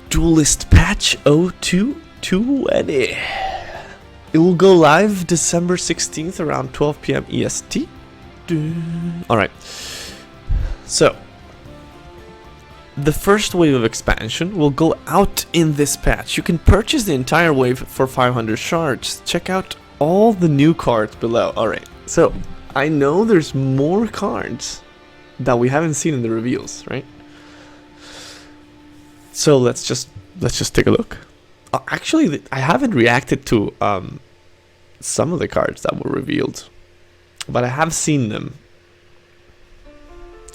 Duelyst patch 0220. It will go live December 16th around 12 PM EST. Alright. So, the first wave of expansion will go out in this patch. You can purchase the entire wave for 500 shards. Check out all the new cards below. Alright, so I know there's more cards that we haven't seen in the reveals, right? So let's just take a look. Actually, I haven't reacted to some of the cards that were revealed, but I have seen them.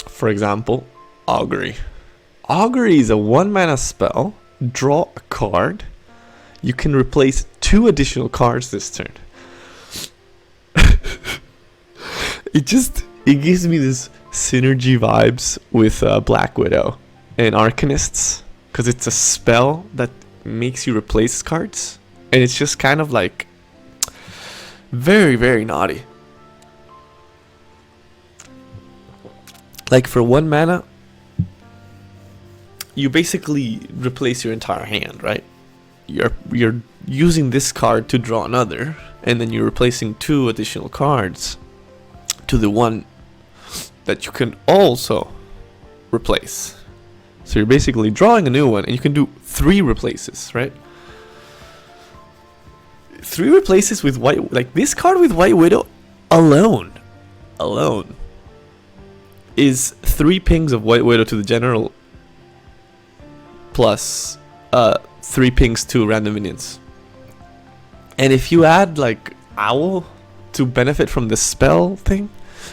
For example, Augury. Augury is a 1-mana spell. Draw a card. You can replace 2 additional cards this turn. It gives me this synergy vibes with Black Widow and Arcanists, because it's a spell that makes you replace cards, and it's just kind of like very, very naughty. Like for 1 mana, you basically replace your entire hand, right? You're using this card to draw another, and then you're replacing 2 additional cards to the one that you can also replace. So you're basically drawing a new one, and you can do 3 replaces, right? 3 replaces with white, like this card with White Widow alone is 3 pings of White Widow to the general, plus 3 pings to random minions. And if you add like Owl to benefit from the spell thing,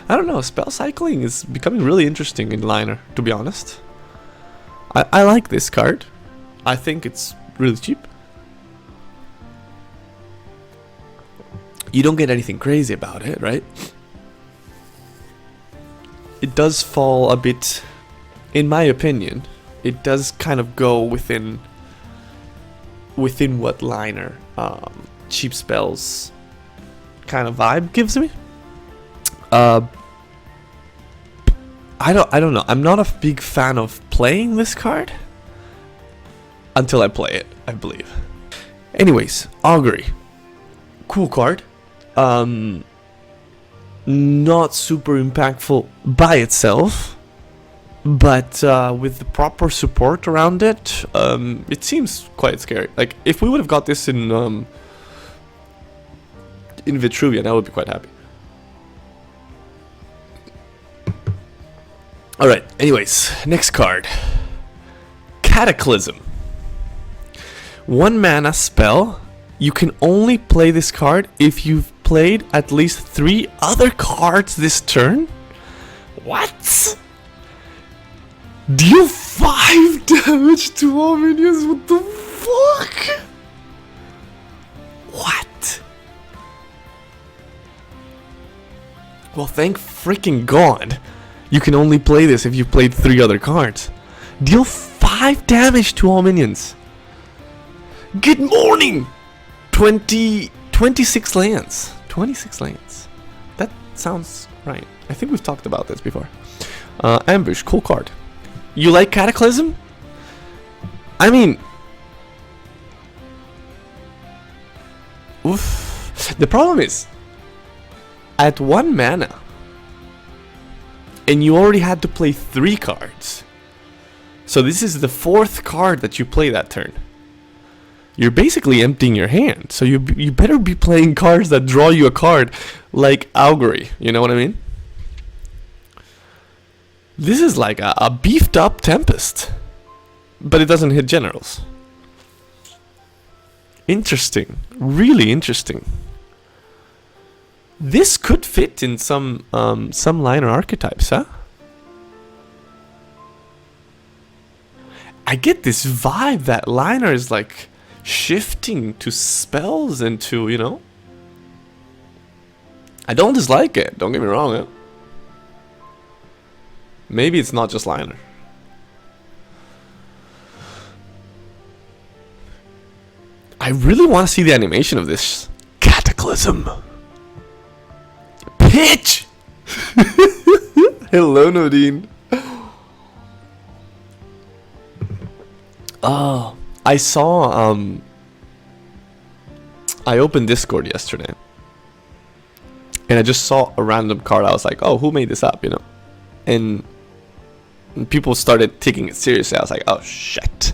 I don't know, spell cycling is becoming really interesting in Liner, to be honest. I like this card. I think it's really cheap. You don't get anything crazy about it, right? It does fall a bit, in my opinion, it does kind of go within what Liner cheap spells kind of vibe gives me. I don't know. I'm not a big fan of playing this card until I play it, I believe. Anyways, Augury. Cool card. Not super impactful by itself, but with the proper support around it, it seems quite scary. Like if we would have got this in Vitruvian, I would be quite happy. Alright, anyways, next card. Cataclysm. 1 mana spell. You can only play this card if you've played at least 3 other cards this turn. What? Deal 5 damage to all minions? What the fuck? What? Well, thank freaking God. You can only play this if you've played 3 other cards. Deal 5 damage to all minions. Good morning! 26 lands. 26 lands. That sounds right. I think we've talked about this before. Ambush, cool card. You like Cataclysm? I mean... Oof. The problem is, at 1 mana, and you already had to play 3 cards. So this is the 4th card that you play that turn. You're basically emptying your hand. So you better be playing cards that draw you a card like Augury. You know what I mean? This is like a beefed up Tempest. But it doesn't hit generals. Interesting. Really interesting. This could fit in some Liner archetypes, huh? I get this vibe that Liner is like shifting to spells and to, you know. I don't dislike it, don't get me wrong, huh? Maybe it's not just Liner. I really want to see the animation of this Cataclysm. pitch! Hello, Nadine. Oh, I saw, I opened Discord yesterday. And I just saw a random card. I was like, oh, who made this up, you know? And people started taking it seriously. I was like, oh, shit.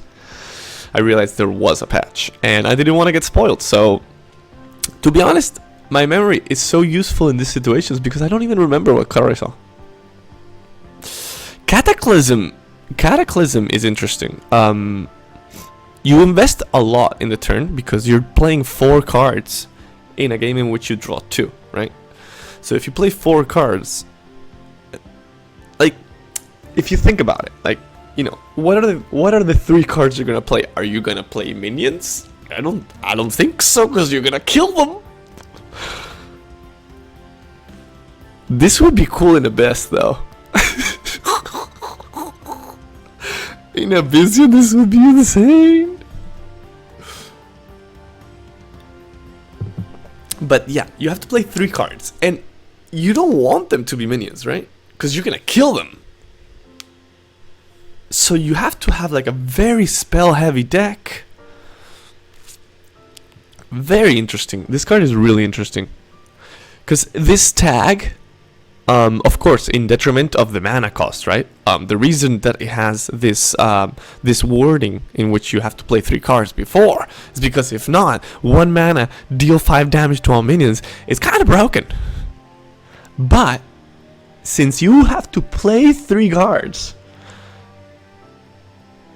I realized there was a patch. And I didn't want to get spoiled. So, to be honest, my memory is so useful in these situations because I don't even remember what card I saw. Cataclysm is interesting. You invest a lot in the turn because you're playing 4 cards in a game in which you draw 2, right? So if you play 4 cards, like, if you think about it, like, you know, what are the 3 cards you're gonna play? Are you gonna play minions? I don't think so, because you're gonna kill them. This would be cool in Abyss, though. In Abyss, this would be insane. But yeah, you have to play 3 cards, and you don't want them to be minions, right? Because you're gonna kill them. So you have to have like a very spell-heavy deck. Very interesting. This card is really interesting. Because this tag, of course, in detriment of the mana cost, right? The reason that it has this this wording in which you have to play 3 cards before is because if not, 1 mana, deal 5 damage to all minions, it's kind of broken. But since you have to play 3 cards,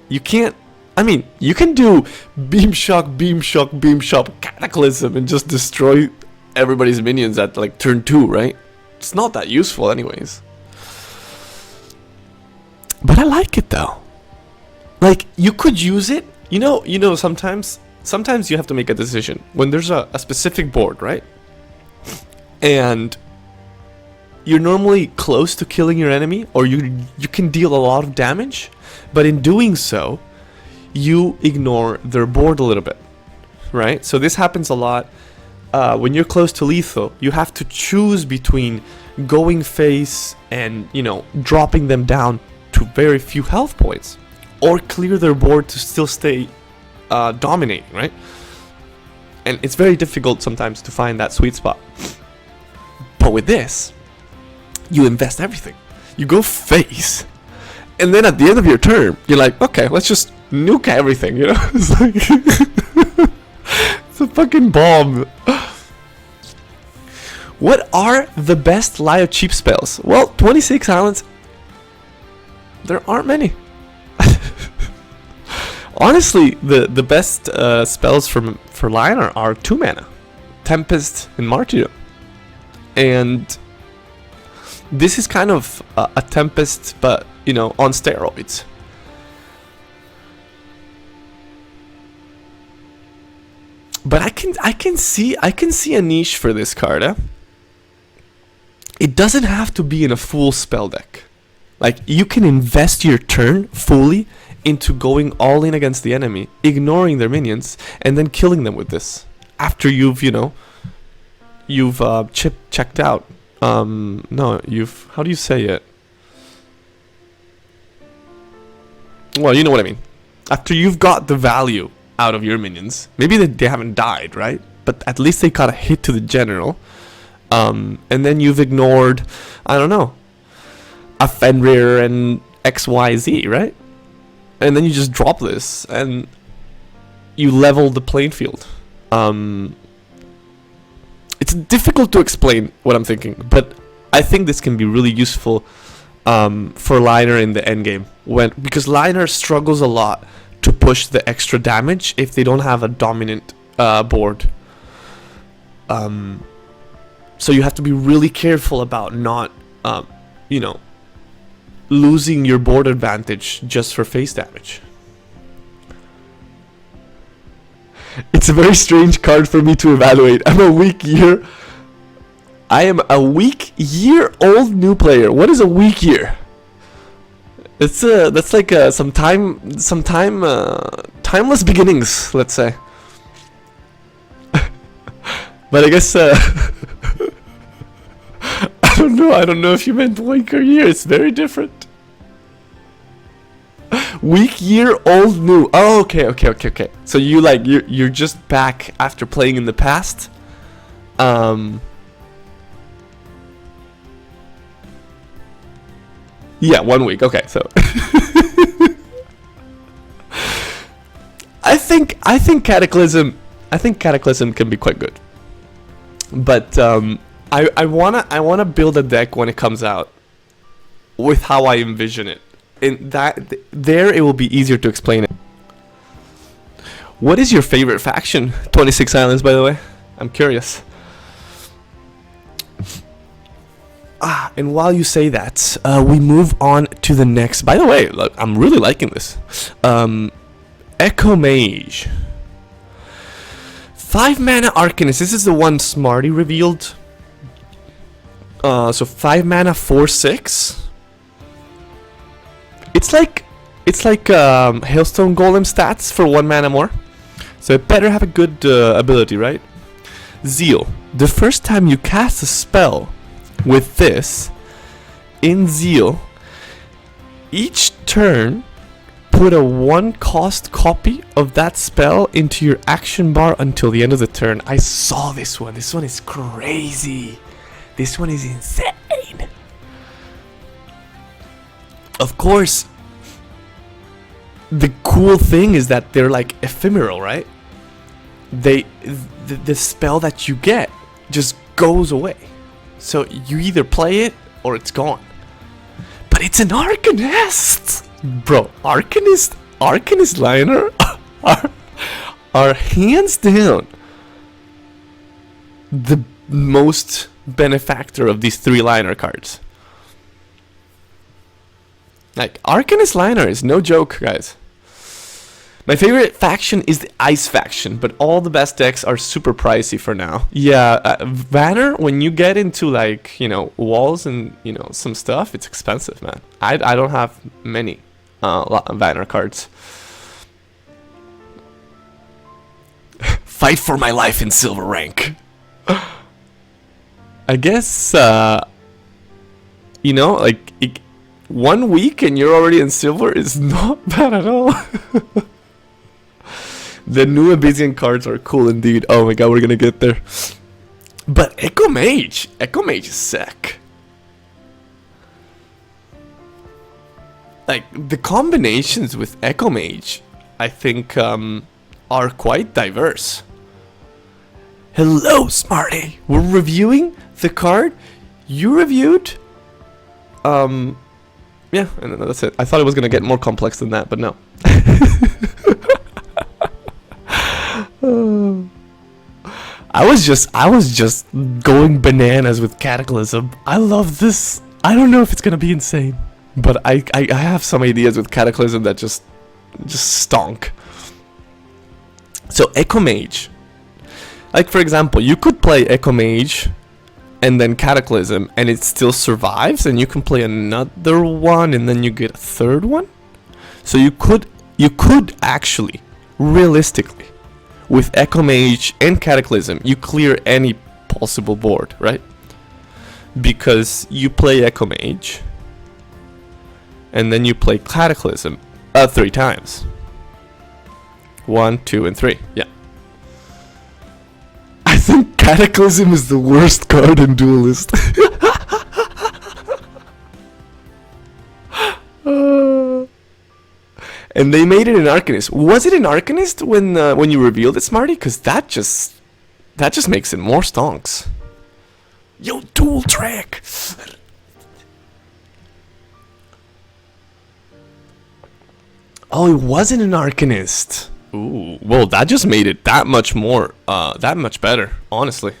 you can't. I mean, you can do Beam Shock, Cataclysm, and just destroy everybody's minions at like turn 2, right? It's not that useful anyways. But I like it though. Like, you could use it. You know, sometimes you have to make a decision when there's a specific board, right? And you're normally close to killing your enemy, or you can deal a lot of damage, but in doing so, you ignore their board a little bit, right? So this happens a lot. When you're close to lethal, you have to choose between going face and, you know, dropping them down to very few health points, or clear their board to still stay dominating, right? And it's very difficult sometimes to find that sweet spot. But with this, you invest everything. You go face, and then at the end of your turn, you're like, okay, let's just nuke everything, you know? It's like it's a fucking bomb. What are the best Lio cheap spells? Well, 26 islands. There aren't many. Honestly, the best spells for Lionel are 2 mana, Tempest and Martyrdom, and this is kind of a Tempest, but you know, on steroids. But I can see a niche for this card. Eh? It doesn't have to be in a full spell deck. Like, you can invest your turn fully into going all in against the enemy, ignoring their minions, and then killing them with this. After you've, you know, checked out. No, how do you say it? Well, you know what I mean. After you've got the value out of your minions, maybe they haven't died, right? But at least they got a hit to the general. And then you've ignored, I don't know, a Fenrir and XYZ, right? And then you just drop this and you level the playing field. It's difficult to explain what I'm thinking, but I think this can be really useful for Liner in the endgame, because Liner struggles a lot to push the extra damage if they don't have a dominant board. So you have to be really careful about not, you know, losing your board advantage just for face damage. It's a very strange card for me to evaluate. I am a weak year old new player. What is a weak year? It's that's like some timeless beginnings, let's say. But I guess don't know. I don't know if you meant week or year. It's very different. Week, year, old, new. Oh, okay. So you like you're just back after playing in the past. Yeah, 1 week. Okay, so I think Cataclysm can be quite good. But I wanna build a deck when it comes out with how I envision it. In that there it will be easier to explain it. What is your favorite faction? 26 Islands, by the way. I'm curious. And while you say that, we move on to the next. By the way, look, I'm really liking this. Echo Mage. 5 mana Arcanist. This is the one Smarty revealed. So 5 mana, 4/6. It's like Hailstone Golem stats for 1 mana more. So it better have a good ability, right? Zeal. The first time you cast a spell with this in Zeal, each turn put a 1-cost copy of that spell into your action bar until the end of the turn. I saw this one. This one is crazy. This one is insane. Of course, the cool thing is that they're like ephemeral, right? The spell that you get just goes away. So you either play it or it's gone. But it's an Arcanist! Bro, Arcanist liner are hands down the most benefactor of these 3 liner cards. Like, Arcanist liner is no joke, guys. My favorite faction is the Ice faction, but all the best decks are super pricey for now. Yeah, Vanner, when you get into like, you know, walls and, you know, some stuff, it's expensive, man. I don't have many Vanner cards. Fight for my life in silver rank. I guess, you know, like 1 week and you're already in silver is not bad at all. The new Abyssian cards are cool indeed. Oh my god, we're gonna get there. But Echo Mage is sick. Like, the combinations with Echo Mage, I think, are quite diverse. Hello, Smarty. We're reviewing the card you reviewed. Yeah, and that's it. I thought it was gonna get more complex than that, but no. I was just going bananas with Cataclysm. I love this. I don't know if it's gonna be insane, but I have some ideas with Cataclysm that just stonk. So Echo Mage, like for example, you could play Echo Mage and then Cataclysm, and it still survives, and you can play another one, and then you get a third one. So you could actually, realistically, with Echo Mage and Cataclysm, you clear any possible board, right? Because you play Echo Mage, and then you play Cataclysm 3 times. 1, 2, and 3. Yeah. I think Cataclysm is the worst card in Duelyst. And they made it an Arcanist. Was it an Arcanist when you revealed it, Smarty? Because that just makes it more stonks. Yo, dual track. Oh, it wasn't an Arcanist. Ooh, well, that just made it that much better, honestly.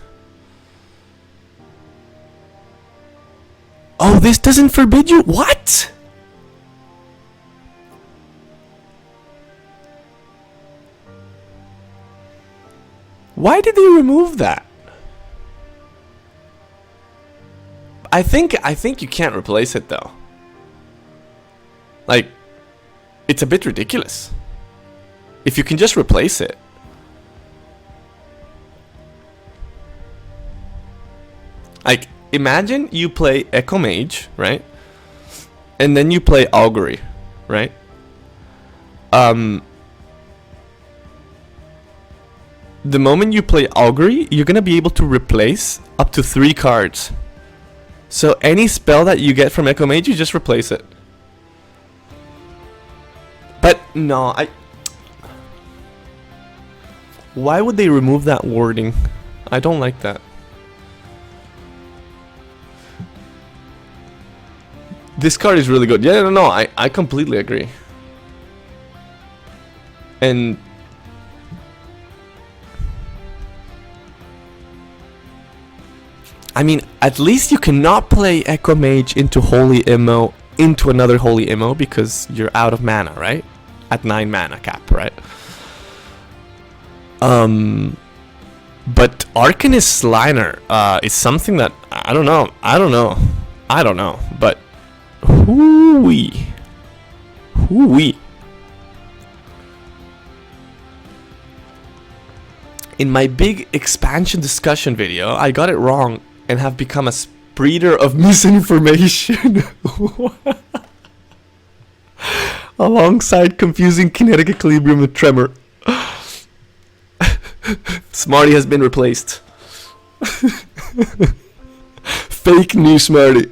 Oh, this doesn't forbid you? What? Why did they remove that? I think you can't replace it though. Like, it's a bit ridiculous. If you can just replace it. Like, imagine you play Echo Mage, right? And then you play Augury, right? The moment you play Augury, you're gonna be able to replace up to 3 cards. So any spell that you get from Echo Mage, you just replace it. But no, why would they remove that wording? I don't like that. This card is really good. Yeah, no, I completely agree. And I mean, at least you cannot play Echo Mage into Holy Immo into another Holy Immo because you're out of mana, right? At 9 mana cap, right? But Arcanist Liner is something that I don't know, but hoo-wee. In my big expansion discussion video, I got it wrong and have become a spreader of misinformation. Alongside confusing kinetic equilibrium with tremor. Smarty has been replaced. Fake news, Smarty.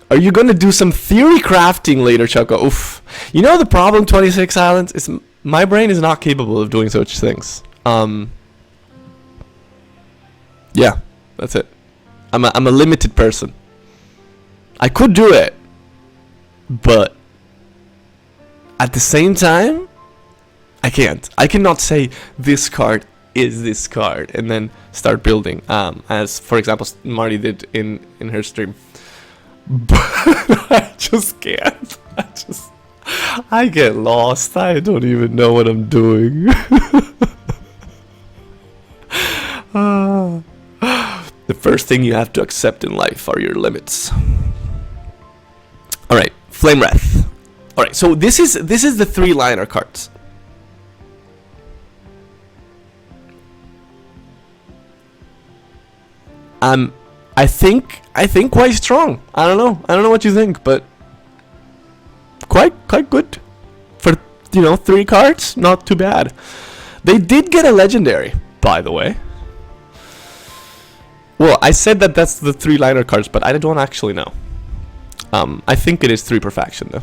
Are you gonna do some theory crafting later, Choco? Oof. You know the problem, 26 Islands? Is my brain is not capable of doing such things. Yeah, that's it. I'm a limited person. I could do it, but at the same time, I can't. I cannot say this card is this card and then start building. As for example, Marty did in her stream. But I just can't. I get lost. I don't even know what I'm doing. The first thing you have to accept in life are your limits. All right, Flame Wrath. All right, so this is the 3-liner cards. I think quite strong. I don't know what you think, but quite good for 3 cards. Not too bad. They did get a legendary, by the way. Well, I said that's the 3-liner cards, but I don't actually know. I think it is 3 perfection though.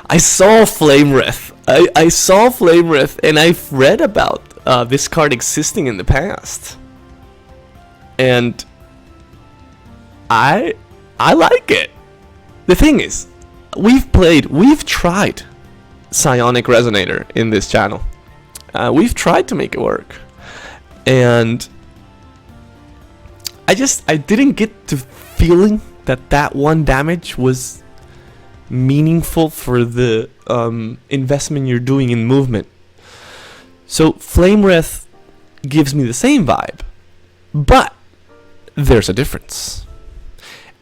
I saw Flame Wrath. I saw Flame Wrath, and I've read about this card existing in the past. And I like it. The thing is, we've tried Psionic Resonator in this channel. We've tried to make it work, and I didn't get the feeling that 1 damage was meaningful for the investment you're doing in movement. So Flame Wrath gives me the same vibe, but there's a difference.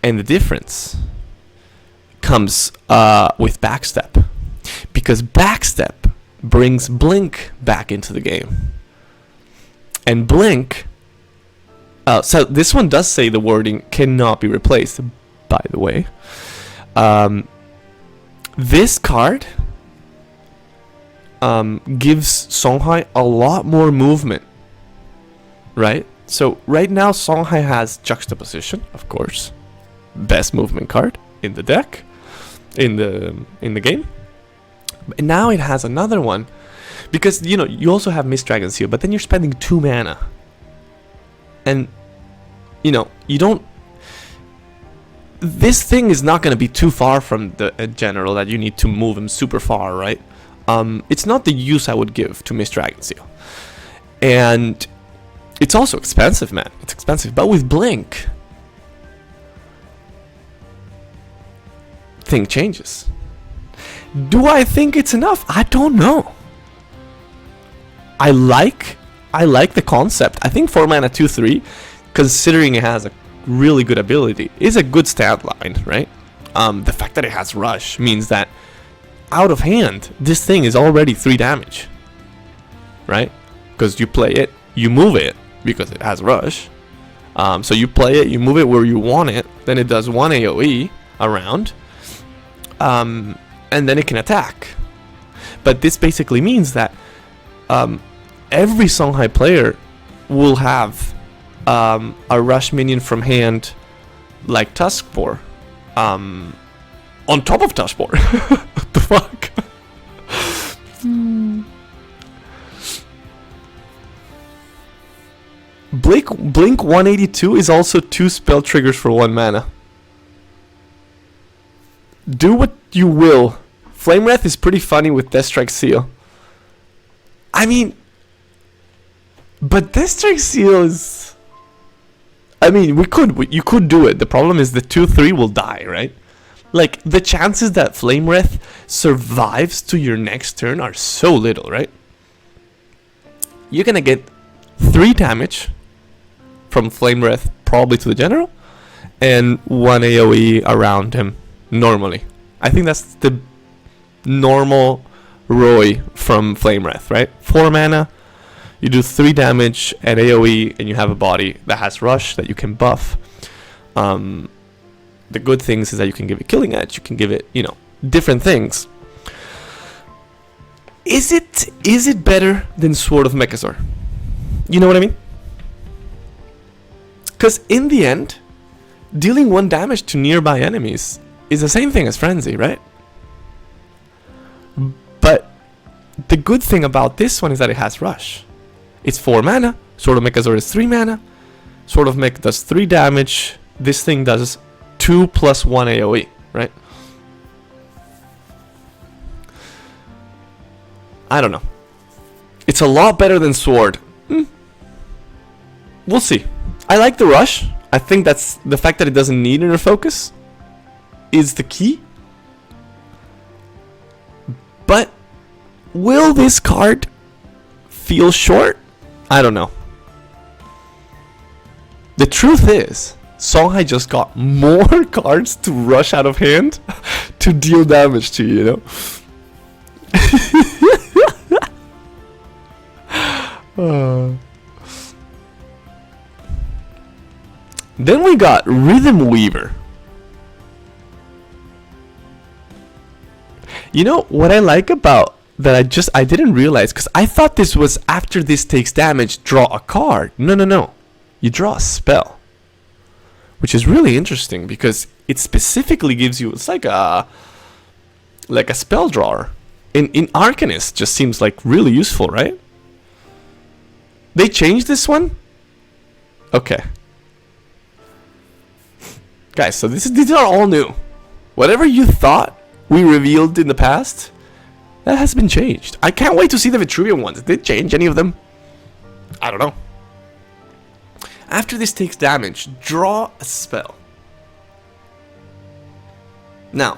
And the difference comes with Backstep. Because Backstep brings Blink back into the game. And Blink... so this one does say the wording cannot be replaced, by the way. This card gives Songhai a lot more movement. Right? So right now Songhai has Juxtaposition, of course. Best movement card in the deck, in the game. And now it has another one, because you also have Mist Dragon Seal, but then you're spending 2 mana, and you don't. This thing is not going to be too far from the general that you need to move him super far, right? It's not the use I would give to Mist Dragon Seal, and it's also expensive, man. It's expensive, but with Blink, thing changes. Do I think it's enough? I don't know. I like the concept. I think 4 mana 2/3, considering it has a really good ability, is a good stat line, right? The fact that it has Rush means that out of hand, this thing is already 3 damage, right? Because you play it, you move it because it has Rush, So you play it, you move it where you want it, then it does 1 AoE around, and then it can attack. But this basically means that every Songhai player will have a rush minion from hand like Tuskbor on top of Tuskbor. What the fuck? Blink 182 is also 2 spell triggers for 1 mana. Do what you will. Flame Wrath is pretty funny with Deathstrike Seal. I mean, but Deathstrike Seal is... I mean, you could do it. The problem is the 2/3 will die, right? Like, the chances that Flame Wrath survives to your next turn are so little, right? You're gonna get 3 damage from Flame Wrath, probably to the general, and 1 AoE around him, normally. I think that's the normal ROI from Flame Wrath, right? 4 mana, you do 3 damage at AoE, and you have a body that has Rush that you can buff. The good things is that you can give it Killing Edge, you can give it, different things. Is it better than Sword of Mechazor? You know what I mean? Because in the end, dealing 1 damage to nearby enemies is the same thing as Frenzy, right? But the good thing about this one is that it has Rush. It's 4 mana. Sword of Mechazor is 3 mana. Sword of Mech does 3 damage. This thing does 2 plus 1 AoE, right? I don't know. It's a lot better than Sword. We'll see. I like the Rush. I think that's the fact that it doesn't need inner focus is the key. But will this card feel short? I don't know. The truth is, Songhai just got more cards to rush out of hand to deal damage to you, Then we got Rhythm Weaver. You know what I like about that I didn't realize, because I thought this was after this takes damage, draw a card. No. You draw a spell. Which is really interesting because it specifically gives you, it's like a spell drawer. In Arcanist just seems like really useful, right? They changed this one? Okay. Guys, so these are all new. Whatever you thought we revealed in the past, that has been changed. I can't wait to see the Vitruvian ones. Did they change any of them? I don't know. After this takes damage, draw a spell. Now,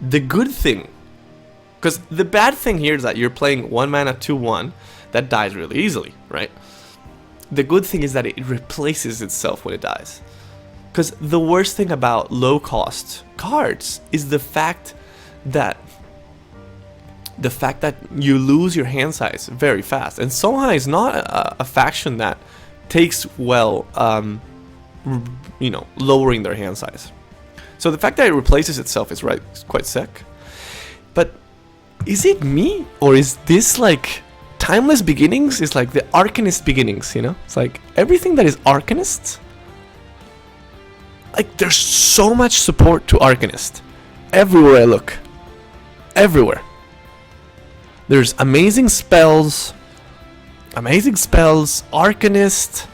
the good thing, because the bad thing here is that you're playing 1 mana 2/1 that dies really easily, right? The good thing is that it replaces itself when it dies. Because the worst thing about low cost cards is the fact that you lose your hand size very fast. And Songhai is not a faction that takes lowering their hand size. So the fact that it replaces itself is quite sick. But is it me, or is this like Timeless Beginnings is like the Arcanist beginnings, It's like everything that is Arcanist, like there's so much support to Arcanist. Everywhere I look. Everywhere. There's amazing spells, Arcanist.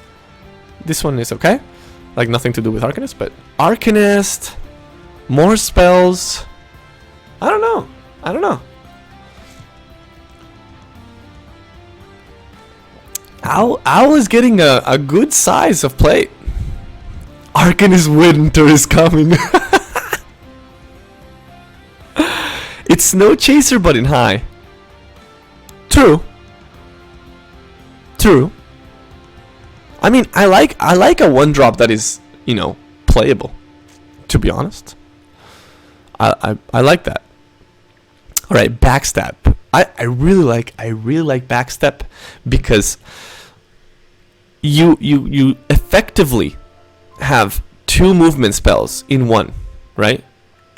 This one is okay. Like nothing to do with Arcanist, but Arcanist, more spells. I don't know. Owl is getting a good size of plate. Arcanist Winter is coming. It's Snow Chaser, but in high. True. I mean, I like a 1-drop that is, playable. To be honest, I like that. All right, Backstep. I really like Backstep because you effectively have 2 movement spells in one, right?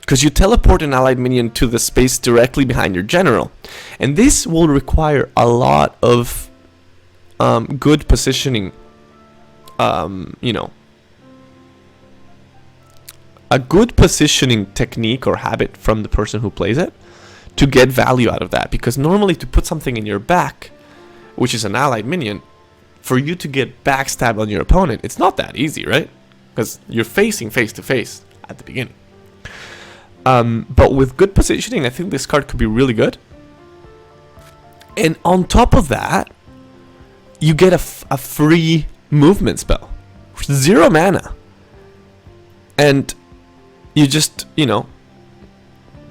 Because you teleport an allied minion to the space directly behind your general, and this will require a lot of good positioning. You know, a good positioning technique or habit from the person who plays it to get value out of that. Because normally to put something in your back, which is an allied minion, for you to get backstab on your opponent, it's not that easy, right? Because you're facing face to face at the beginning. But with good positioning, I think this card could be really good. And on top of that, you get a free movement spell, 0 mana, and you just, you know,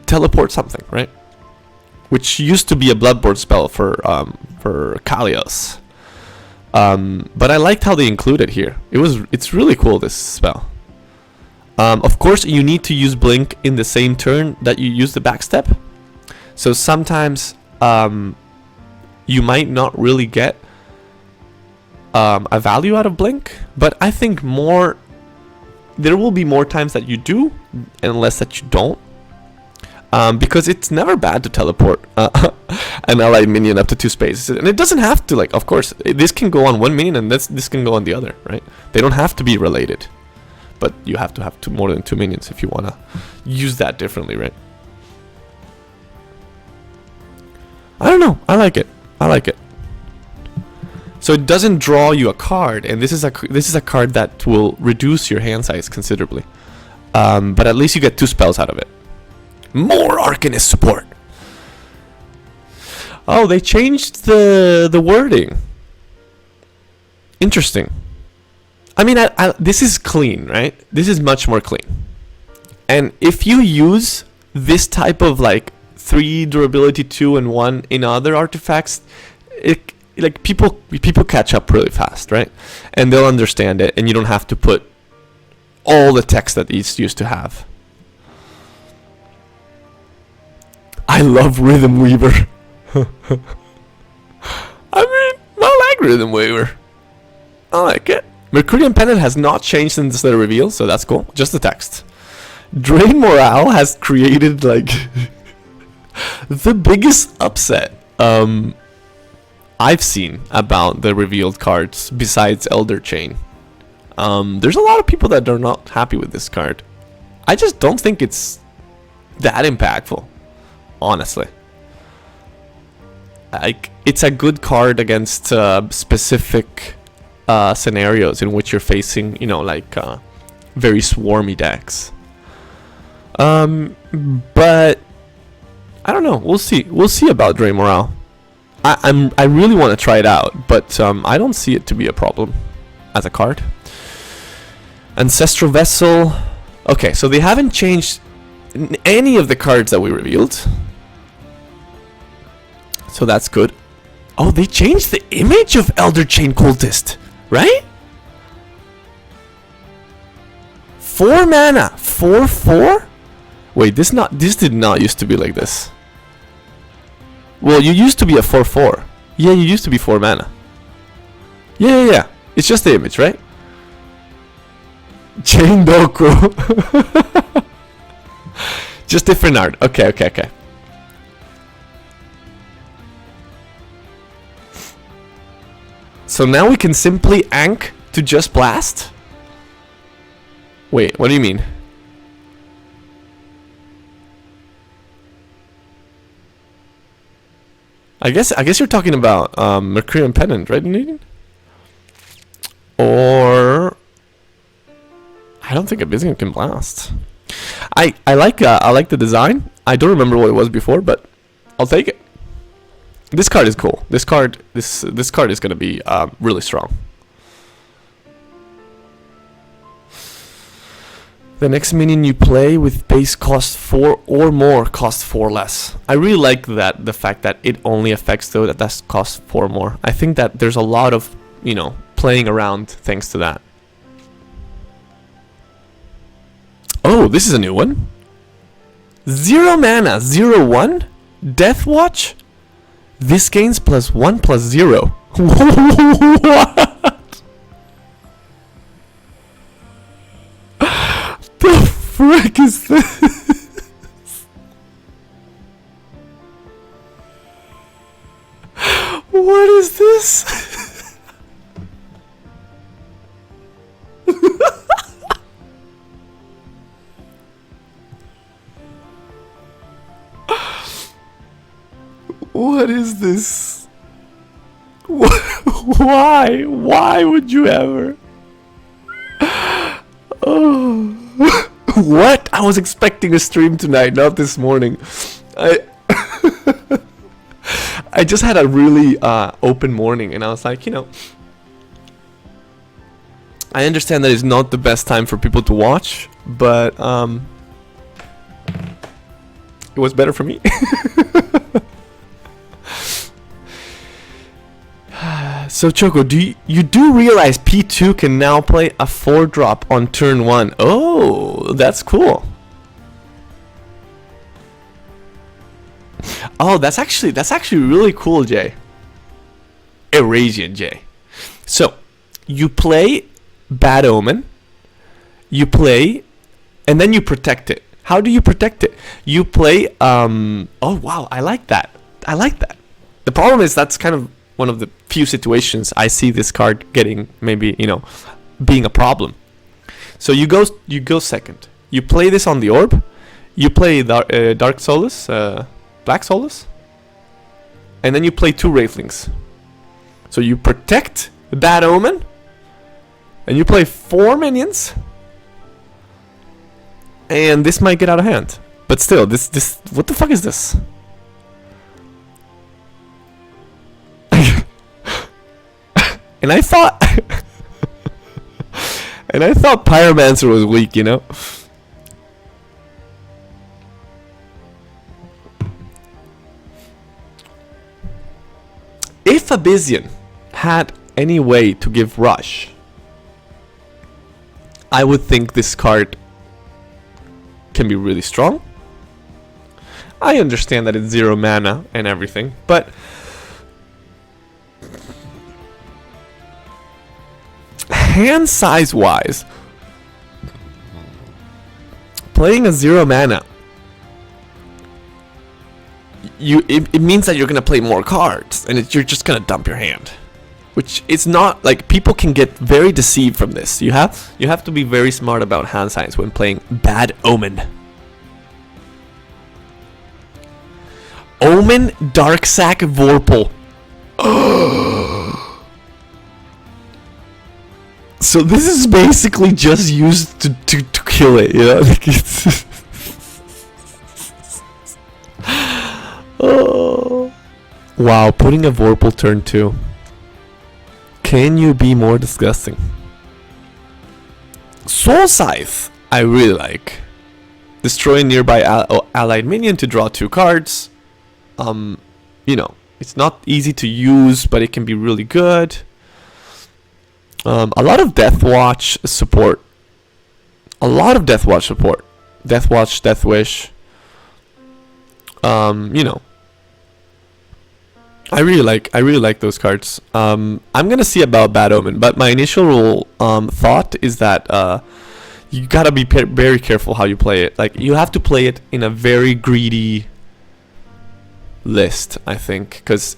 teleport something, right? Which used to be a Bloodborne spell for Kalios. But I liked how they included here. It's really cool, this spell. Of course, you need to use Blink in the same turn that you use the Backstep. So sometimes you might not really get a value out of Blink, but I think there will be more times that you do and less that you don't. Because it's never bad to teleport an allied minion up to 2 spaces. And it doesn't have to, like, of course, this can go on one minion and this can go on the other, right? They don't have to be related. But you have to have more than 2 minions if you want to use that differently, right? I don't know. I like it. So it doesn't draw you a card, and this is a card that will reduce your hand size considerably. But at least you get 2 spells out of it. More Arcanist support. Oh, they changed the wording. Interesting. I mean, this is clean, right? This is much more clean. And if you use this type of like 3 durability 2 and 1 in other artifacts, like people catch up really fast, right? And they'll understand it, and you don't have to put all the text that it used to have. I love Rhythm Weaver. I mean, I like Rhythm Weaver. I like it. Mercurian Pendant has not changed since the reveal, so that's cool. Just the text. Drain Morale has created like the biggest upset I've seen about the revealed cards besides Elder Chain. There's a lot of people that are not happy with this card. I just don't think it's that impactful, honestly. Like, it's a good card against specific scenarios in which you're facing, you know, like very swarmy decks. But I don't know. We'll see about Drain Morale. I really want to try it out, but I don't see it to be a problem as a card. Ancestral Vessel. Okay, so they haven't changed any of the cards that we revealed, so that's good. Oh, they changed the image of Elder Chain Cultist, right? 4 mana, 4/4. Wait, this did not used to be like this. Well, you used to be a 4/4. Yeah, you used to be 4 mana. Yeah. It's just the image, right? Chain Doku. Just different art. Okay. So now we can simply Ankh to just blast? Wait, what do you mean? I guess you're talking about Mercurian Pendant, right, Nadine? Or I don't think a Byzantine can blast. I like the design. I don't remember what it was before, but I'll take it. This card is cool. This card is gonna be really strong. The next minion you play with base cost 4 or more costs 4 less. I really like that, the fact that it only affects those that cost 4 more. I think that there's a lot of, you know, playing around thanks to that. Oh, this is a new one. 0 mana, 0/1, Death Watch. This gains +1/+0. What? frick is this? What is this? What is this? Why? Why would you ever? Oh. What? I was expecting a stream tonight, not this morning. I just had a really open morning, and I was like, you know, I understand that it's not the best time for people to watch, but it was better for me. So Choco, you do realize P2 can now play a 4-drop on turn 1? Oh, that's cool. Oh, that's actually really cool, Jay. Erasian, Jay. So, you play Bad Omen, you play, and then you protect it. How do you protect it? You play, oh wow, I like that. I like that. The problem is that's kind of one of the few situations I see this card getting, maybe, you know, being a problem. So you go second. You play this on the orb. You play Dark Solace, Black Solace, and then you play 2 Wraithlings. So you protect Bad Omen, and you play 4 minions, and this might get out of hand. But still, this what the fuck is this? And I thought Pyromancer was weak, you know? If Abyssian had any way to give Rush, I would think this card can be really strong. I understand that it's 0 mana and everything, but hand size wise, playing a 0 mana, it means that you're gonna play more cards, and you're just gonna dump your hand, which is not like, people can get very deceived from this. You have to be very smart about hand size when playing Bad Omen. Omen Darksack Vorpal. So this is basically just used to kill it, you know? Like it's oh. Wow, putting a Vorpal turn 2. Can you be more disgusting? Soul Scythe, I really like. Destroy a nearby allied minion to draw 2 cards. You know, it's not easy to use, but it can be really good. A lot of Deathwatch support. Deathwatch, Death Wish. You know, I really like those cards. I'm gonna see about Bad Omen, but my initial thought is that you gotta be very careful how you play it. Like, you have to play it in a very greedy list, I think, because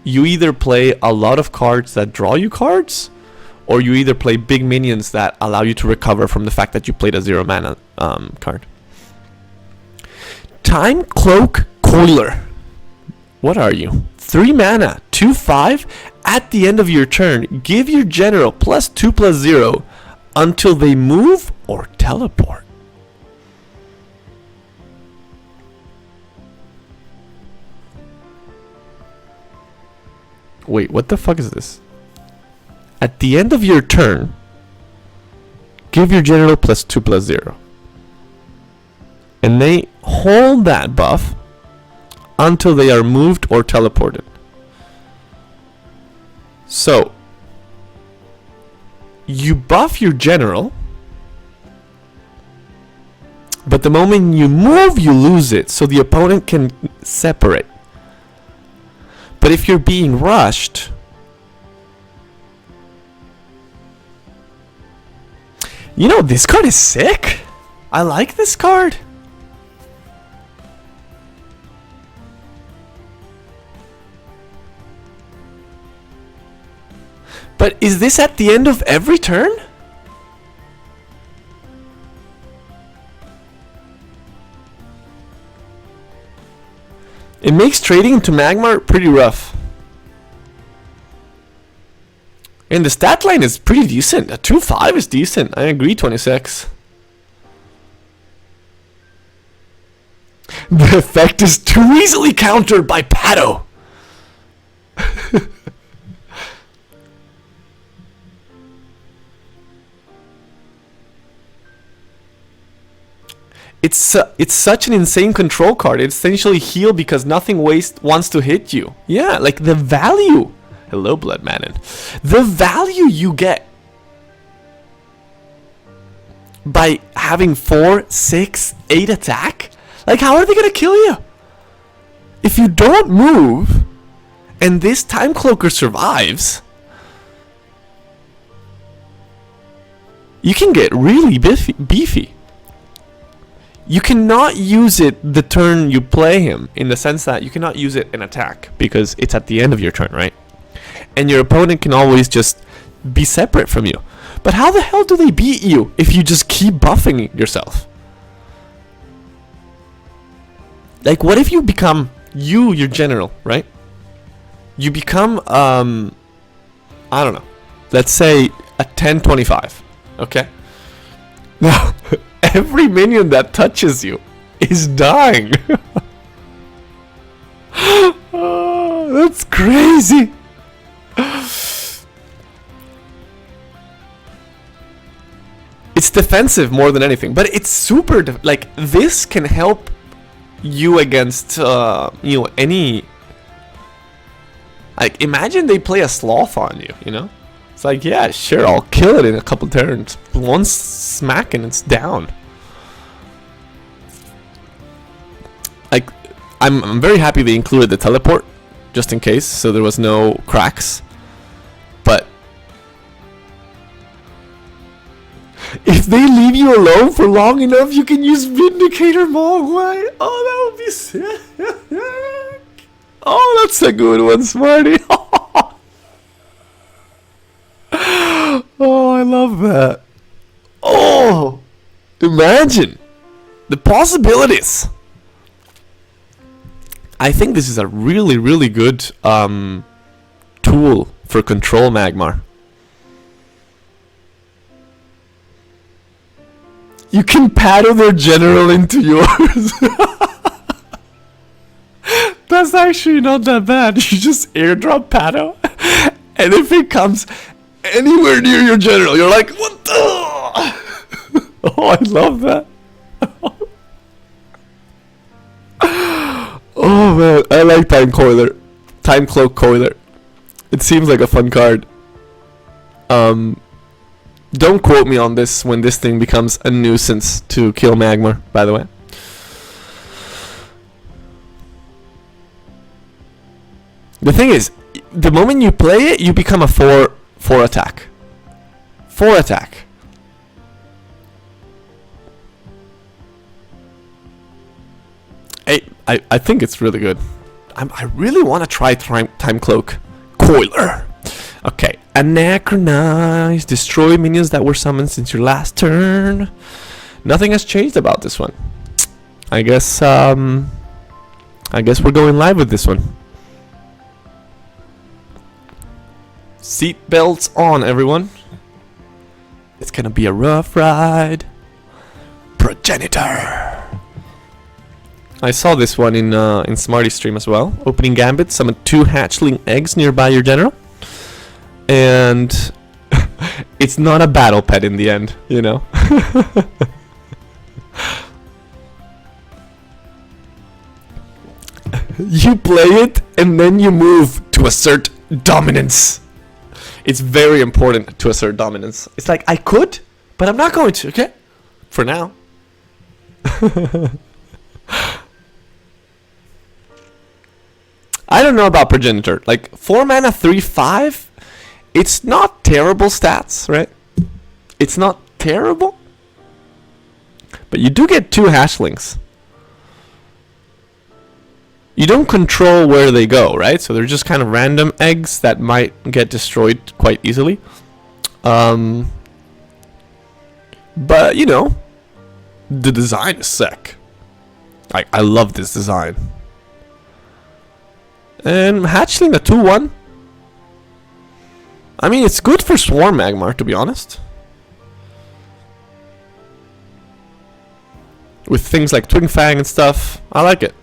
you either play a lot of cards that draw you cards, or you either play big minions that allow you to recover from the fact that you played a 0 mana card. Time Cloak Coiler. What are you? 3 mana, 2/5. At the end of your turn, give your general +2/+0 until they move or teleport. Wait, what the fuck is this? At the end of your turn, give your general +2/+0. And they hold that buff until they are moved or teleported. So, you buff your general, but the moment you move, you lose it, so the opponent can separate. But if you're being rushed, you know, this card is sick. I like this card. But is this at the end of every turn? It makes trading into Magmar pretty rough. And the stat line is pretty decent. A 2-5 is decent. I agree, 26. The effect is too easily countered by Pato. It's such an insane control card. It's essentially heal because nothing wants to hit you. Yeah, like the value. Hello, Blood Manon. The value you get by having 4, 6, 8 attack. Like, how are they gonna kill you? If you don't move, and this Time Cloaker survives, you can get really beefy. You cannot use it the turn you play him, in the sense that you cannot use it in attack, because it's at the end of your turn, right? And your opponent can always just be separate from you. But how the hell do they beat you if you just keep buffing yourself? Like, what if you become your general, right? You become, I don't know, let's say a 10-25, okay? Now, every minion that touches you is dying. Oh, that's crazy. It's defensive more than anything, but it's super like this can help you against any, like, imagine they play a sloth on you, you know? It's like, yeah, sure, I'll kill it in a couple turns. One smack and it's down. Like, I'm very happy they included the teleport, just in case, so there was no cracks. But if they leave you alone for long enough, you can use Vindicator Mogwai. Oh, that would be sick. Oh, that's a good one, Smarty. Oh, I love that. Oh, imagine the possibilities. I think this is a really, really good tool for control Magmar. You can paddle their general into yours. That's actually not that bad. You just airdrop paddle, and if it comes anywhere near your general, you're like, what the? Oh, I love that. Oh man, I like Time Cloak Coiler. It seems like a fun card. Don't quote me on this when this thing becomes a nuisance to kill Magmar, by the way. The thing is, the moment you play it, you become a 4 attack. 4 attack. I think it's really good. I really want to try Time Cloak Coiler. Okay, Anachronize. Destroy minions that were summoned since your last turn. Nothing has changed about this one. I guess we're going live with this one. Seatbelts on, everyone. It's gonna be a rough ride. Progenitor. I saw this one in Smarty's stream as well. Opening Gambit, summon 2 hatchling eggs nearby your general. And it's not a battle pet in the end, you know? You play it, and then you move to assert dominance. It's very important to assert dominance. It's like, I could, but I'm not going to, okay? For now. I don't know about Progenitor. Like, 4 mana, 3/5. It's not terrible stats, right? It's not terrible. But you do get 2 hatchlings. You don't control where they go, right? So they're just kind of random eggs that might get destroyed quite easily. But, you know, the design is sick. I love this design. And hatchling a 2/1. I mean, it's good for Swarm Magmar, to be honest. With things like Twin Fang and stuff. I like it.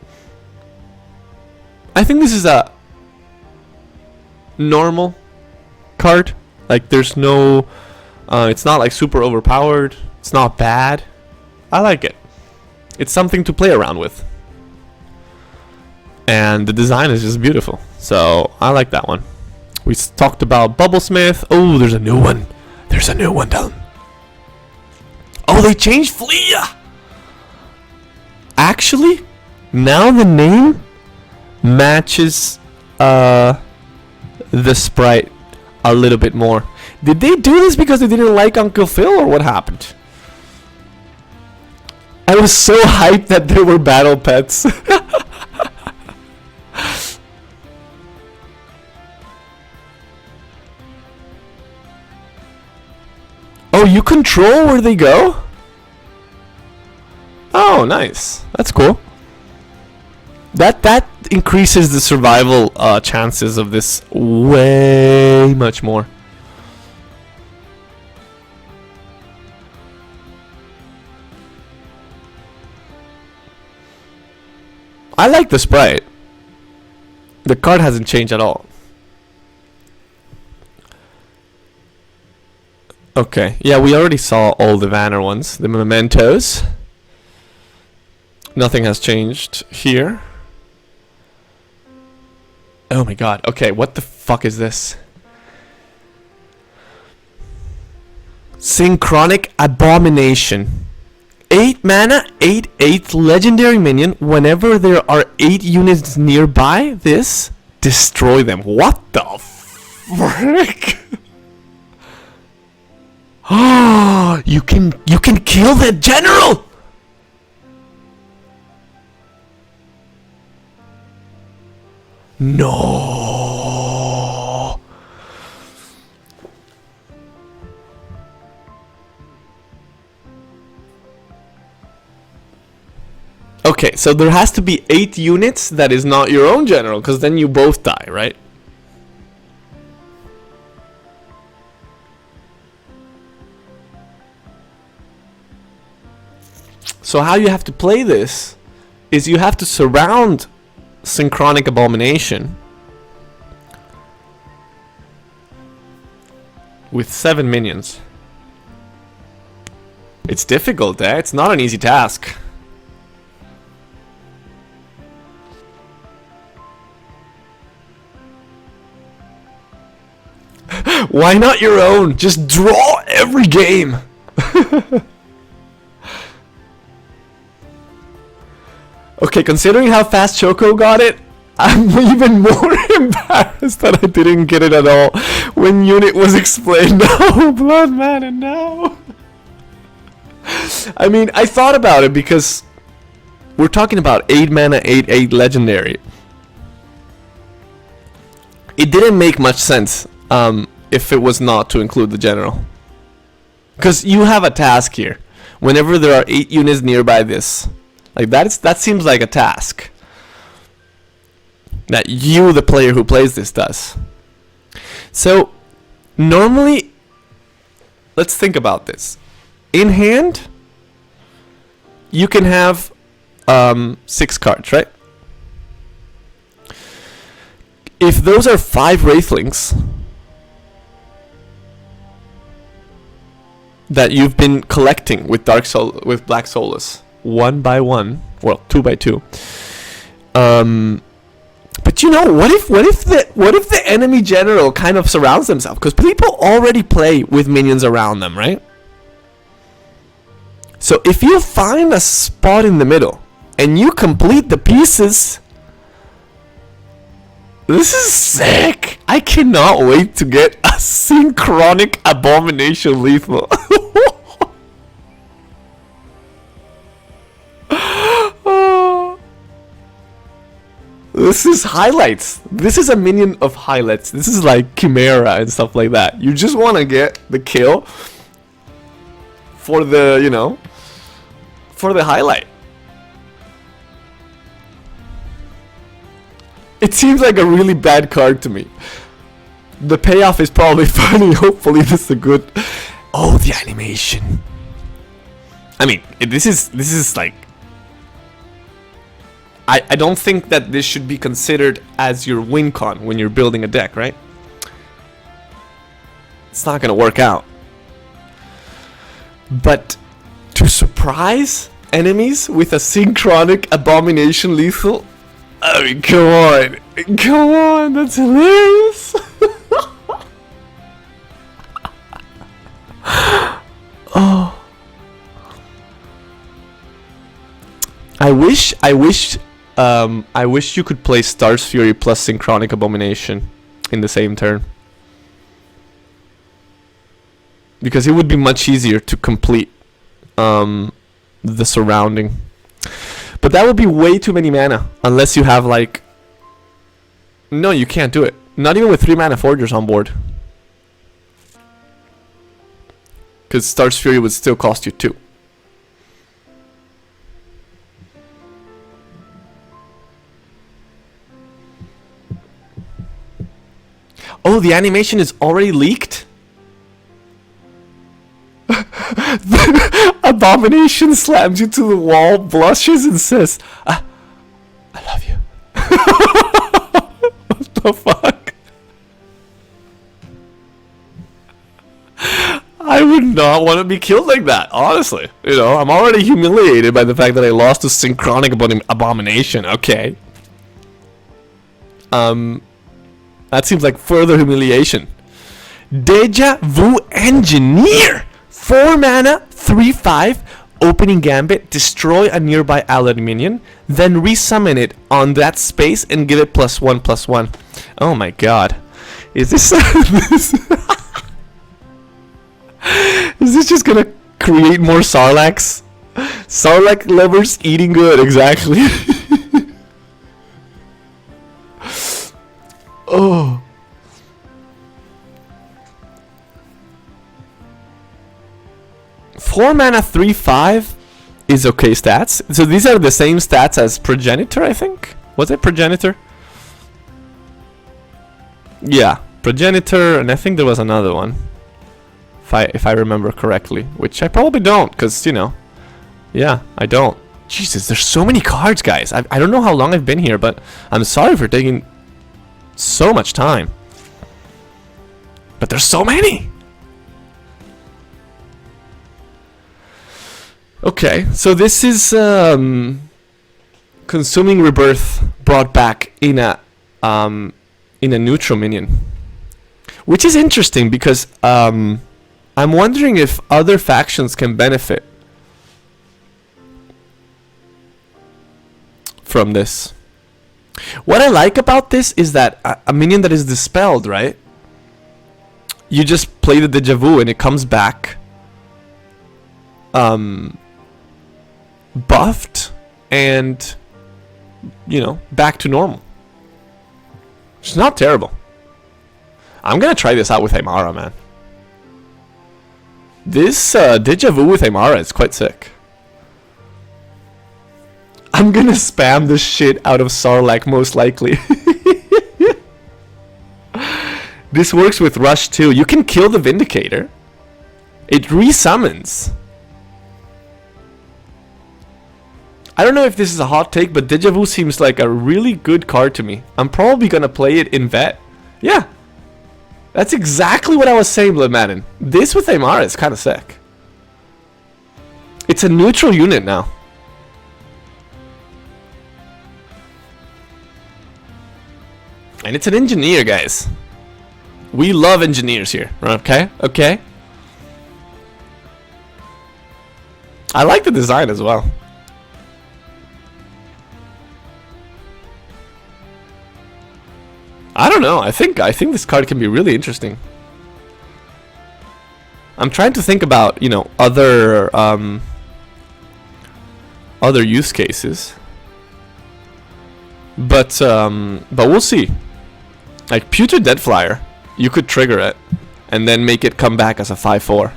I think this is a normal card. Like, there's no... it's not, like, super overpowered. It's not bad. I like it. It's something to play around with. And the design is just beautiful. So, I like that one. We talked about Bubblesmith. Oh, there's a new one. There's a new one down. Oh, they changed Flea! Actually, now the name matches the sprite a little bit more. Did they do this because they didn't like Uncle Phil, or what happened? I was so hyped that there were battle pets. Oh, you control where they go? Oh, nice. That's cool. That increases the survival chances of this way much more. I like the sprite. The card hasn't changed at all. Okay, yeah, we already saw all the Vanner ones, the mementos. Nothing has changed here. Oh my god, okay, what the fuck is this? Synchronic Abomination. 8 mana, 8/8 legendary minion. Whenever there are 8 units nearby this, destroy them. What the frick? Oh, you can kill the general. No. Okay, so there has to be 8 units that is not your own general, because then you both die, right? So how you have to play this is you have to surround Synchronic Abomination with 7 minions. It's difficult, eh? It's not an easy task. Why not your own? Just draw every game. Okay, considering how fast Choco got it, I'm even more embarrassed that I didn't get it at all when unit was explained. No, Blood Mana, no. I mean, I thought about it because we're talking about 8 mana, 8/8 legendary. It didn't make much sense if it was not to include the general. Because you have a task here. Whenever there are 8 units nearby this. Like that seems like a task that you, the player who plays this, does. So normally, let's think about this. In hand, you can have 6 cards, right? If those are 5 Wraithlings that you've been collecting with Black Soulless. 1 by 1, well, 2 by 2. But you know, what if the enemy general kind of surrounds themselves? Because people already play with minions around them, right? So if you find a spot in the middle and you complete the pieces, this is sick. I cannot wait to get a Synchronic Abomination lethal. This is highlights. This is a minion of highlights. This is like Chimera and stuff like that. You just want to get the kill for the, you know, for the highlight. It seems like a really bad card to me. The payoff is probably funny. Hopefully this is a good... Oh, the animation. I mean, this is like... I don't think that this should be considered as your win con when you're building a deck, right? It's not gonna work out. But to surprise enemies with a Synchronic Abomination lethal, I mean, come on, that's hilarious. Oh, I wish you could play Star's Fury plus Synchronic Abomination in the same turn, because it would be much easier to complete the surrounding. But that would be way too many mana, unless you have like... No, you can't do it. Not even with 3 mana Forgers on board. Because Star's Fury would still cost you 2. Oh, the animation is already leaked? Abomination slams you to the wall, blushes and says, I love you. What the fuck? I would not want to be killed like that, honestly. You know, I'm already humiliated by the fact that I lost to Synchronic Abomination, okay. That seems like further humiliation. Deja-vu Engineer! 4 mana, 3/5, opening gambit, destroy a nearby allied minion, then resummon it on that space and give it +1/+1. Oh my god. Is this... Is this just gonna create more Sarlaccs? Sarlacc lovers eating good, exactly. Oh. Four mana 3/5 is okay stats. So these are the same stats as Progenitor, I think. Was it Progenitor? Yeah, Progenitor, and I think there was another one, if I remember correctly, which I probably don't, because, you know, yeah, I don't. Jesus, there's so many cards, guys. I don't know how long I've been here, but I'm sorry for taking so much time. But there's so many. Okay, so this is Consuming Rebirth brought back in a neutral minion, which is interesting because I'm wondering if other factions can benefit from this. What I like about this is that a minion that is dispelled, right? You just play the deja-vu and it comes back buffed and, you know, back to normal. It's not terrible. I'm gonna try this out with Aymara, man. This deja-vu with Aymara is quite sick. I'm gonna spam the shit out of Sarlacc most likely. This works with Rush too. You can kill the Vindicator. It resummons. I don't know if this is a hot take, but Deja-vu seems like a really good card to me. I'm probably gonna play it in vet. Yeah. That's exactly what I was saying, Blood Madden. This with Aymara is kind of sick. It's a neutral unit now. And it's an engineer, guys. We love engineers here, okay? Okay? I like the design as well. I don't know. I think this card can be really interesting. I'm trying to think about, you know, other use cases. But we'll see. Like Putrid Dead Flyer, you could trigger it and then make it come back as a 5/4,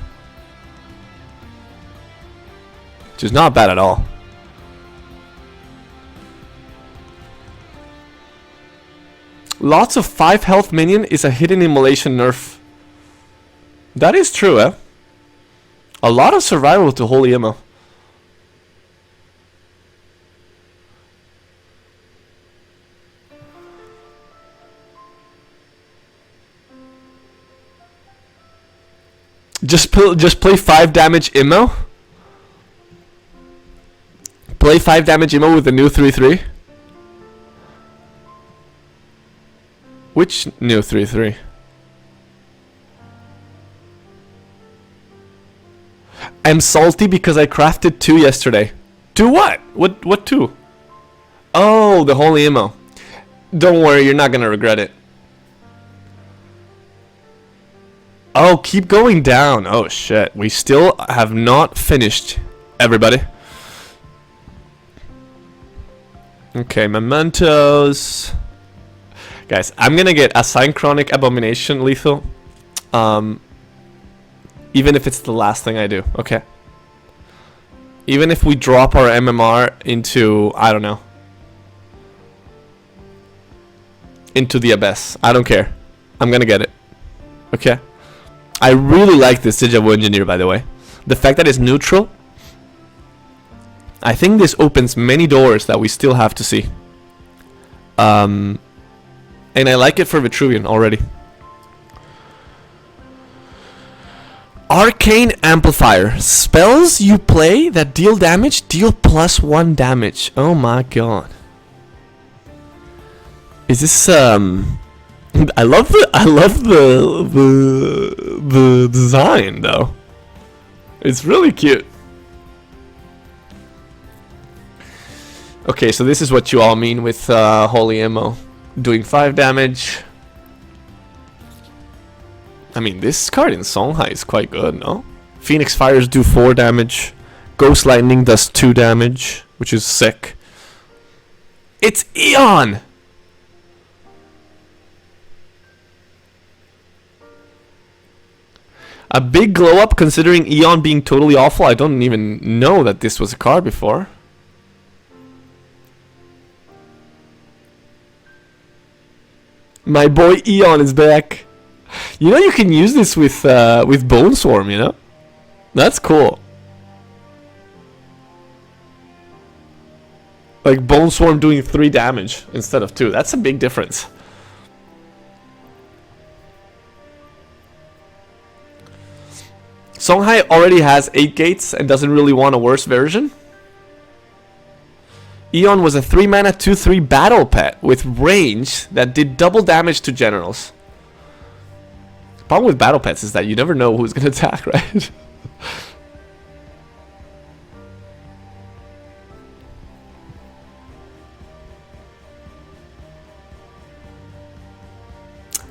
which is not bad at all. Lots of 5 health minion is a hidden immolation nerf. That is true, eh? A lot of survival to Holy Immo. Just play 5 damage Immo? Play 5 damage Immo with the new 3/3? Which new 3/3? I'm salty because I crafted 2 yesterday. 2 what? What 2? Oh, the Holy Immo. Don't worry, you're not gonna regret it. Oh, keep going down. Oh shit, we still have not finished, everybody. Okay, mementos. Guys, I'm gonna get a Synchronic Abomination lethal. Even if it's the last thing I do, okay? Even if we drop our MMR into, I don't know, into the abyss. I don't care. I'm gonna get it. Okay? I really like this deja-vu engineer, by the way. The fact that it's neutral, I think this opens many doors that we still have to see. And I like it for Vitruvian already. Arcane Amplifier. Spells you play that deal damage, deal +1 damage. Oh my god. Is this I love the design though. It's really cute. Okay, so this is what you all mean with Holy Immo. Doing 5 damage. I mean, this card in Songhai is quite good, no? Phoenix Fires do 4 damage. Ghost Lightning does 2 damage, which is sick. It's Eon! A big glow up considering Eon being totally awful. I don't even know that this was a card before. My boy Eon is back. You know you can use this with Bone Swarm, you know? That's cool. Like Bone Swarm doing 3 damage instead of 2. That's a big difference. Songhai already has 8 gates and doesn't really want a worse version. Eon was a 3 mana 2/3 battle pet with range that did double damage to generals. The problem with battle pets is that you never know who's gonna attack, right?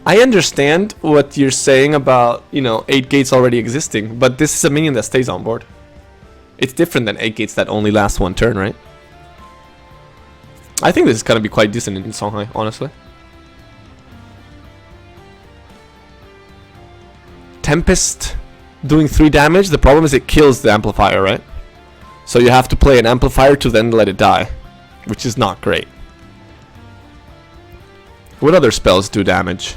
I understand what you're saying about, you know, 8 gates already existing, but this is a minion that stays on board. It's different than 8 gates that only last 1 turn, right? I think this is gonna be quite decent in Songhai, honestly. Tempest doing 3 damage. The problem is it kills the amplifier, right? So you have to play an amplifier to then let it die, which is not great. What other spells do damage?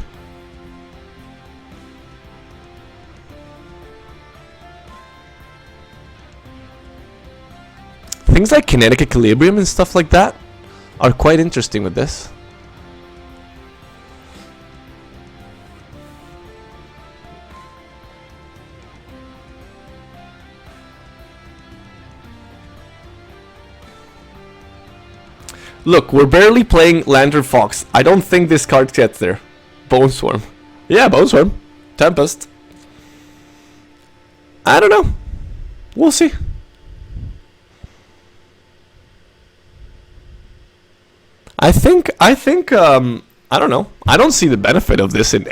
Things like Kinetic Equilibrium and stuff like that are quite interesting with this. Look, we're barely playing Lantern Fox. I don't think this card gets there. Bone Swarm. Yeah, Bone Swarm. Tempest. I don't know. We'll see. I think, I don't know. I don't see the benefit of this in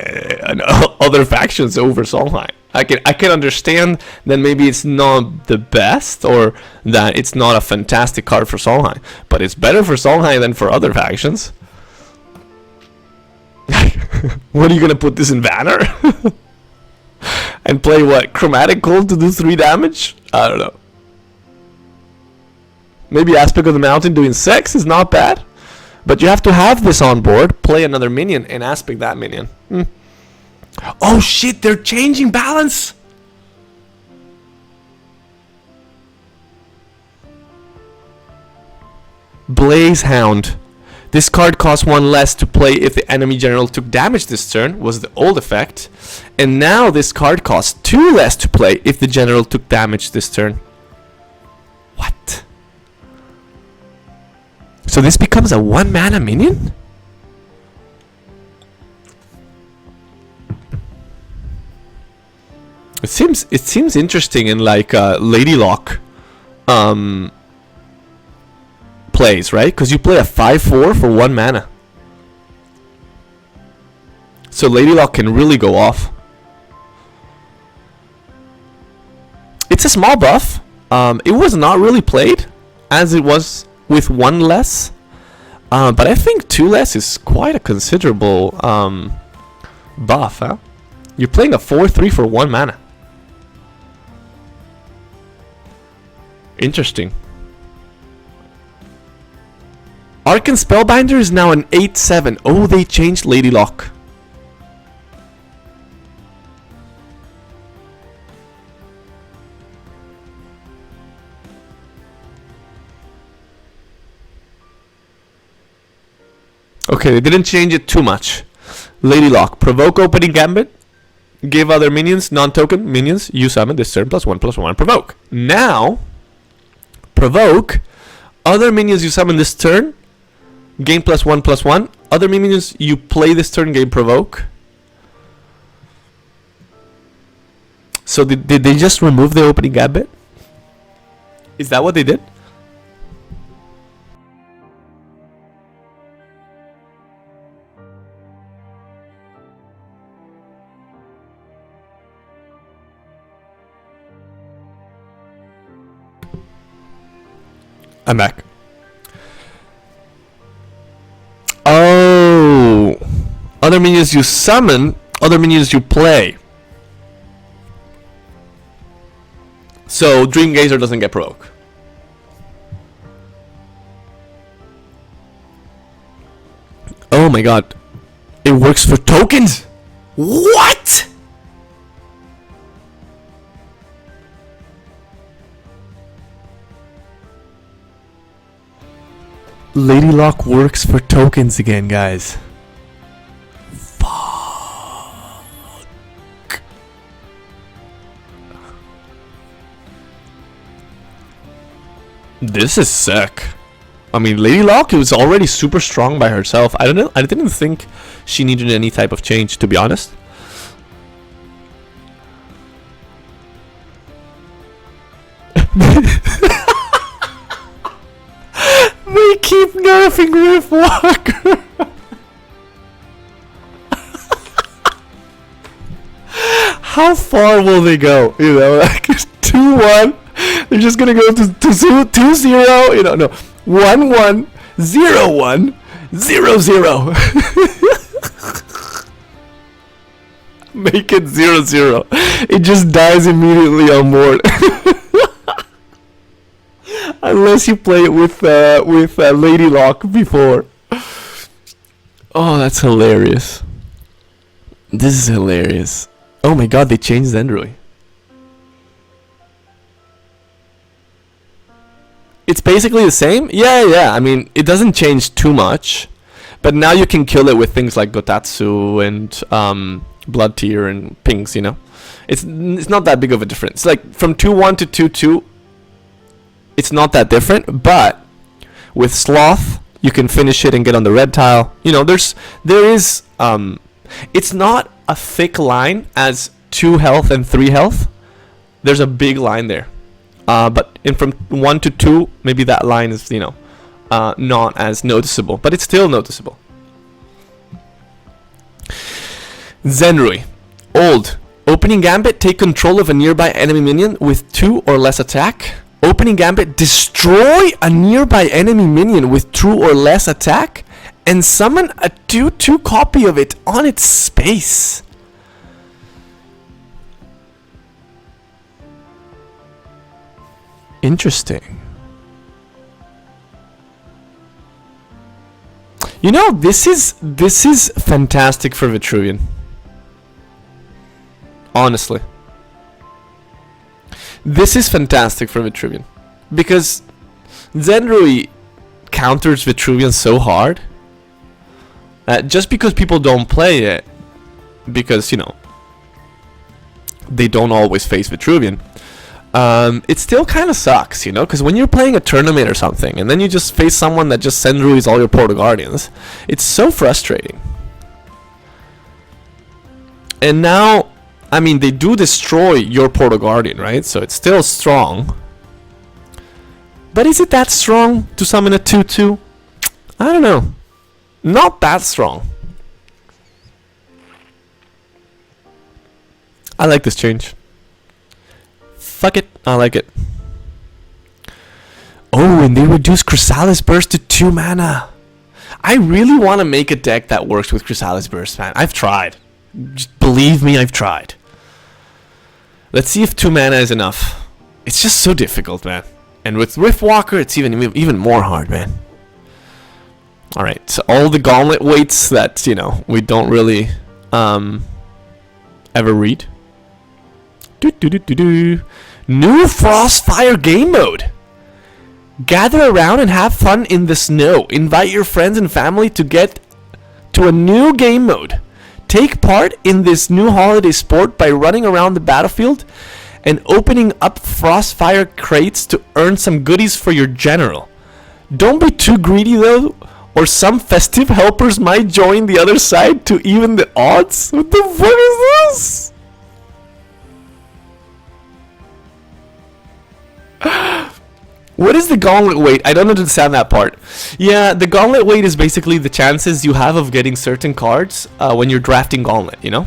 other factions over Songhai. I can understand that maybe it's not the best, or that it's not a fantastic card for Solheim, but it's better for Solheim than for other factions. What are you gonna put this in Banner? And play what? Chromatic Gold to do 3 damage? I don't know. Maybe Aspect of the Mountain doing 6 is not bad. But you have to have this on board, play another minion, and Aspect that minion. Oh shit, they're changing balance! Blaze Hound. This card costs 1 less to play if the enemy general took damage this turn, was the old effect. And now this card costs 2 less to play if the general took damage this turn. What? So this becomes a 1 mana minion? It seems interesting in like Lady Lock plays, right? Because you play a 5/4 for 1 mana. So Lady Lock can really go off. It's a small buff. It was not really played as it was with 1 less. But I think 2 less is quite a considerable buff, huh? You're playing a 4/3 for 1 mana. Interesting. Arcane Spellbinder is now an 8/7. Oh, they changed Lady Lock. Okay, they didn't change it too much. Lady Lock. Provoke opening gambit. Give other minions, non-token minions, you summon this turn +1/+1 provoke. Now, provoke. Other minions you summon this turn, gain +1/+1. Other minions you play this turn, gain provoke. So did they just remove the opening gambit? Is that what they did? I'm back. Oh, other minions you summon, other minions you play. So Dreamgazer doesn't get provoke. Oh my god, it works for tokens. What? Lady Lock works for tokens again, guys. Fuck. This is sick. I mean, Lady Lock was already super strong by herself. I don't know. I didn't think she needed any type of change, to be honest. They keep nerfing Rift Walker. How far will they go? You know, like 2-1. They're just gonna go to 2-0. You know, no, 1-1, 0-1, 0-0. Make it 0-0. It just dies immediately on board. Unless you play it with Lady Lock before. Oh, that's hilarious. This is hilarious. Oh my god, they changed Zendrui. It's basically the same? Yeah. I mean, it doesn't change too much. But now you can kill it with things like Gotatsu and Blood Tear and Pings, you know? It's not that big of a difference. Like, from 2-1 to 2-2, it's not that different, but with Sloth, you can finish it and get on the red tile. You know, there is, it's not a thick line as 2 health and 3 health. There's a big line there. But from 1 to 2, maybe that line is, you know, not as noticeable, but it's still noticeable. Zenrui, old, Opening Gambit, take control of a nearby enemy minion with 2 or less attack. Opening Gambit, destroy a nearby enemy minion with 2 or less attack and summon a 2/2 copy of it on its space. Interesting. You know, this is fantastic for Vitruvian. Honestly. This is fantastic for Vitruvian. Because Zenrui counters Vitruvian so hard. Just because people don't play it, because, you know, they don't always face Vitruvian, it still kind of sucks, you know, because when you're playing a tournament or something, and then you just face someone that just Zenruis all your Proto Guardians, it's so frustrating. And now, I mean, they do destroy your Proto Guardian, right? So it's still strong. But is it that strong to summon a 2/2? I don't know. Not that strong. I like this change. Fuck it, I like it. Oh, and they reduce Chrysalis Burst to 2 mana. I really want to make a deck that works with Chrysalis Burst, man. I've tried. Just believe me, I've tried. Let's see if 2 mana is enough. It's just so difficult, man. And with Riftwalker, it's even more hard, man. Alright, so all the gauntlet weights that, you know, we don't really ever read. New Frostfire game mode. Gather around and have fun in the snow. Invite your friends and family to get to a new game mode. Take part in this new holiday sport by running around the battlefield and opening up Frostfire crates to earn some goodies for your general. Don't be too greedy though, or some festive helpers might join the other side to even the odds. What the fuck is this? What is the gauntlet weight? I don't understand that part. Yeah, the gauntlet weight is basically the chances you have of getting certain cards when you're drafting gauntlet, you know?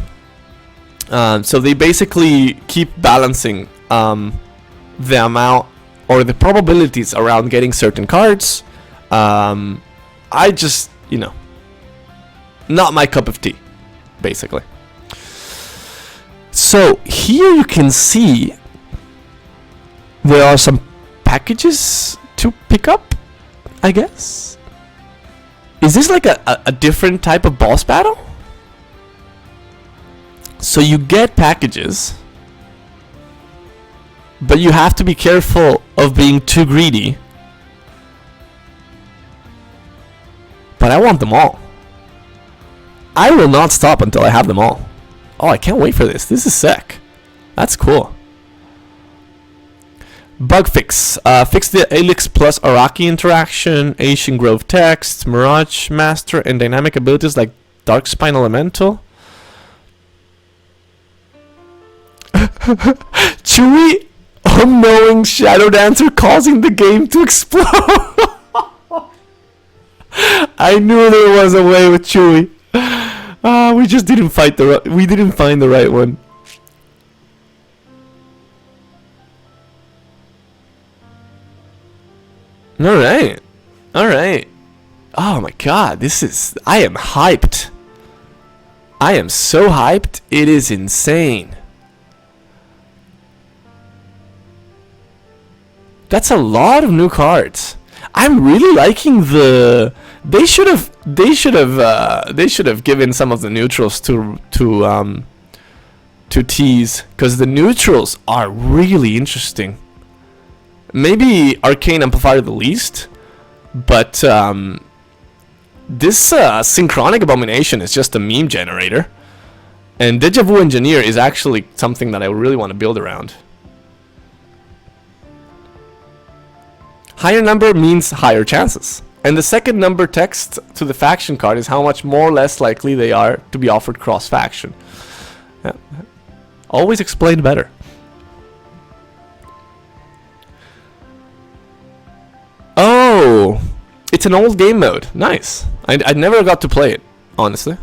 So they basically keep balancing the amount or the probabilities around getting certain cards. I just, you know, not my cup of tea, basically. So here you can see there are some packages to pick up, I guess. Is this like a different type of boss battle? So you get packages, but you have to be careful of being too greedy. But I want them all. I will not stop until I have them all. Oh, I can't wait for this. This is sick. That's cool. Bug fix. Fix the Elix plus Araki interaction, Asian Grove text, Mirage Master, and dynamic abilities like Darkspine Elemental. Chewy, unknowing Shadow Dancer causing the game to explode. I knew there was a way with Chewy. We just didn't find the right one. Alright. Alright. Oh my god, I am hyped. I am so hyped, it is insane. That's a lot of new cards. I'm really liking the. They should have given some of the neutrals to tease, because the neutrals are really interesting. Maybe Arcane Amplifier the least, but this Synchronic Abomination is just a meme generator, and Deja-vu Engineer is actually something that I really want to build around. Higher number means higher chances. And the second number text to the faction card is how much more or less likely they are to be offered cross-faction. Yeah. Always explained better. Oh! It's an old game mode. Nice. I never got to play it, honestly.